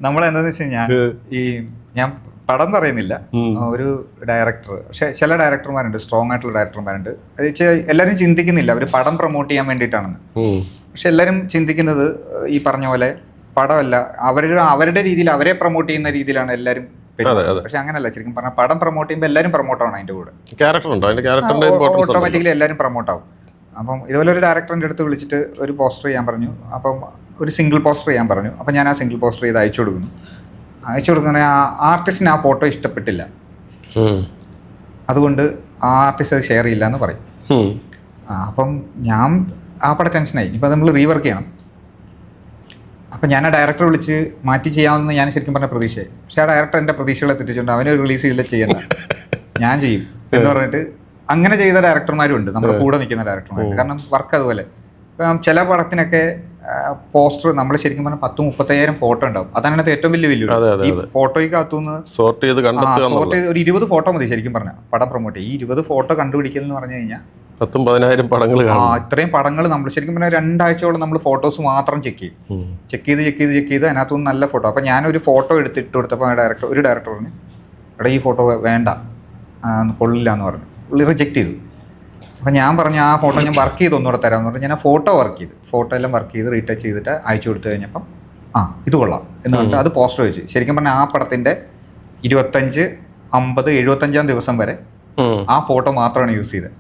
നമ്മളെന്താന്ന് വെച്ച് കഴിഞ്ഞാൽ ഞാൻ പടം പറയുന്നില്ല, ഒരു ഡയറക്ടർ, പക്ഷെ ചില ഡയറക്ടർമാരുണ്ട്, സ്ട്രോങ് ആയിട്ടുള്ള ഡയറക്ടർമാരുണ്ട്. അത് വെച്ചാൽ എല്ലാവരും ചിന്തിക്കുന്നില്ല അവർ പടം പ്രൊമോട്ട് ചെയ്യാൻ വേണ്ടിയിട്ടാണെന്ന്. പക്ഷെ എല്ലാവരും ചിന്തിക്കുന്നത് ഈ പറഞ്ഞ പോലെ പടമല്ല, അവരുടെ രീതിയിൽ അവരെ പ്രൊമോട്ട് ചെയ്യുന്ന രീതിയിലാണ് എല്ലാവരും. പക്ഷെ അങ്ങനല്ല, ശരിക്കും പറഞ്ഞാൽ പടം പ്രൊമോട്ട് ചെയ്യുമ്പോൾ എല്ലാവരും പ്രൊമോട്ട് ആവണം. അതിന്റെ കൂടെ ഓട്ടോമാറ്റിക്കലി എല്ലാവരും പ്രൊമോട്ട് ആവും. അപ്പം ഇതുപോലെ ഒരു ഡയറക്ടറിൻ്റെ അടുത്ത് വിളിച്ചിട്ട് ഒരു പോസ്റ്റർ ചെയ്യാൻ പറഞ്ഞു. അപ്പം ഒരു സിംഗിൾ പോസ്റ്റർ ചെയ്യാൻ പറഞ്ഞു. അപ്പം ഞാൻ ആ സിംഗിൾ പോസ്റ്റർ ചെയ്ത് അയച്ചു കൊടുക്കുന്ന ആ ആർട്ടിസ്റ്റിന് ആ ഫോട്ടോ ഇഷ്ടപ്പെട്ടില്ല, അതുകൊണ്ട് ആ ആർട്ടിസ്റ്റ് അത് ഷെയർ ചെയ്യില്ല എന്ന് പറയും. അപ്പം ഞാൻ ആ പടം ടെൻഷനായി. ഇപ്പം നമ്മൾ റീവർക്ക് ചെയ്യണം. അപ്പം ഞാൻ ആ ഡയറക്ടറെ വിളിച്ച് മാറ്റി ചെയ്യാമെന്ന് ഞാൻ ശരിക്കും പറഞ്ഞ പ്രതീക്ഷയായി. പക്ഷെ ആ ഡയറക്ടർ എൻ്റെ പ്രതീക്ഷകളെ തെറ്റിച്ചുകൊണ്ട് അവനെ റിലീസ് ചെയ്തില്ല, ചെയ്യണ്ട ഞാൻ ചെയ്യും എന്ന് പറഞ്ഞിട്ട് അങ്ങനെ ചെയ്ത ഡയറക്ടർമാരും ഉണ്ട്, നമ്മുടെ കൂടെ നിൽക്കുന്ന ഡയറക്ടർമാരുണ്ട്. കാരണം വർക്ക് അതുപോലെ. ഇപ്പം ചില പടത്തിനൊക്കെ പോസ്റ്റർ നമ്മൾ ശരിക്കും പറഞ്ഞാൽ 10-35,000 ഫോട്ടോ ഉണ്ടാവും. അതാണ് ഏറ്റവും വലിയ വെല്ലുവിളി. ഈ ഫോട്ടോയ്ക്കകത്തുനിന്ന് സോർട്ട് ചെയ്ത് ഒരു 20 ഫോട്ടോ മതി ശരിക്കും പറഞ്ഞാൽ പടം പ്രൊമോട്ട് ചെയ്യും. ഈ 20 ഫോട്ടോ കണ്ടുപിടിക്കൽ എന്ന് പറഞ്ഞു കഴിഞ്ഞാൽ 10,000-10,000 പടങ്ങൾ. ഇത്രയും പടങ്ങൾ നമ്മൾ ശരിക്കും പറഞ്ഞാൽ 2 ആഴ്ചയോളം നമ്മൾ ഫോട്ടോസ് മാത്രം ചെക്ക് ചെയ്ത് അതിനകത്തുനിന്ന് നല്ല ഫോട്ടോ. അപ്പം ഞാനൊരു ഫോട്ടോ എടുത്തിട്ട് കൊടുത്തപ്പോൾ ഒരു ഡയറക്ടർ പറഞ്ഞു, എടാ ഈ ഫോട്ടോ വേണ്ട, കൊള്ളില്ല എന്ന് പറഞ്ഞു. പുള്ളി റിജക്റ്റ് ചെയ്തു. അപ്പം ഞാൻ പറഞ്ഞു ആ ഫോട്ടോ ഞാൻ വർക്ക് ചെയ്ത് ഒന്നുകൂടെ തരാമെന്ന് പറഞ്ഞു. ഞാൻ ആ ഫോട്ടോ എല്ലാം വർക്ക് ചെയ്ത് റീടച്ച് ചെയ്തിട്ട് അയച്ചു കൊടുത്തു കഴിഞ്ഞപ്പം ഇത് കൊള്ളാം എന്ന് പറഞ്ഞിട്ട് അത് പോസ്റ്റർ വെച്ച്. ശരിക്കും പറഞ്ഞാൽ ആ പടത്തിൻ്റെ 25, 50, 75 ദിവസം വരെ ആ ഫോട്ടോ മാത്രമാണ് യൂസ് ചെയ്തത്.